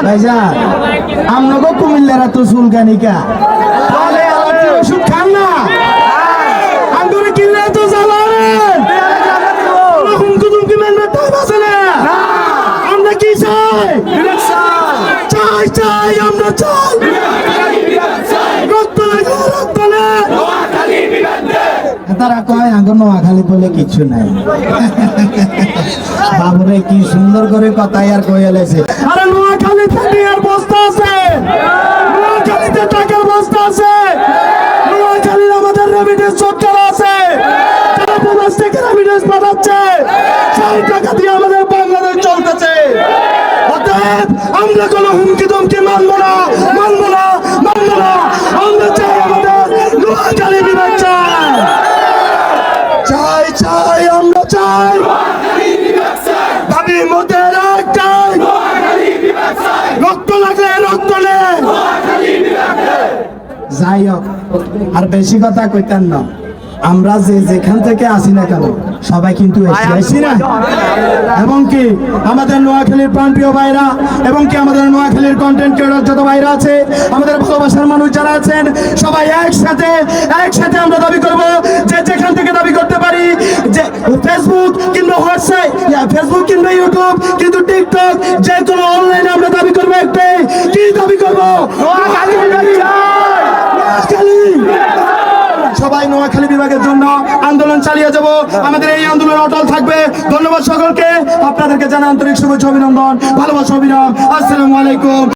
ভাইজান আমনগো কুমিল্লারা তো চুলকানিকা তাহলে আপনি ওষুধ খান না আঙ্গুরে কিনলে তো জ্বালাবেন হুমকি তুমকি মানবে টাইম আছে না আমরা কি চাই চাই চাই আমরা চাই রক্ত লাগে রক্ত তারা কয় আঙ্গুর নোয়াখালী বলে কিছু নাই বাবুরে কি সুন্দর করে কথাই আর কয়ে লেছে আরে নোয়াখালীতে টিয়ার বস্তা আছে নোয়াখালীতে টাকার বস্তা আছে নোয়াখালীর আমাদের রেমিটেন্স সরকার আছে তারা প্রবাস থেকে রেমিটেন্স পাঠাচ্ছে সেই টাকা দিয়ে আমাদের বাংলাদেশ চলতেছে অতএব আমরা কোনো হুমকি দমকি মানবো না মানবো না মানবো না আমরা চাই আমাদের নোয়াখালী বিভাগ চাই চাই চাই আমরা চাই দাবি মোদের একটাই রক্ত লাগলে রক্ত নে যাই হোক আর বেশি কথা কইতেন না আমরা যে যেখান থেকে আসি না কেন সবাই কিন্তু আসি না এবং কি আমাদের নোয়াখালীর প্রাণপ্রিয় ভাইরা এবং কি আমাদের নোয়াখালীর কন্টেন্ট ক্রিয়েটর যত ভাইরা আছে আমাদের ভালোবাসার মানুষ যারা আছেন সবাই একসাথে আমরা দাবি করব যে যেখান থেকে দাবি করতে পারি যে ফেসবুক কিংবা হোয়াটসঅ্যাপ ফেসবুক কিংবা ইউটিউব কিন্তু টিকটক যে কোনো অনলাইনে আমরা দাবি করবো একটাই কি দাবি করবো সবাই নোয়াখালী বিভাগের জন্য আন্দোলন চালিয়ে যাব আমাদের এই আন্দোলন অটল থাকবে ধন্যবাদ সকলকে আপনাদেরকে জানাই আন্তরিক শুভেচ্ছা অভিনন্দন ভালোবাসা অভিনন্দন আসসালামু আলাইকুম।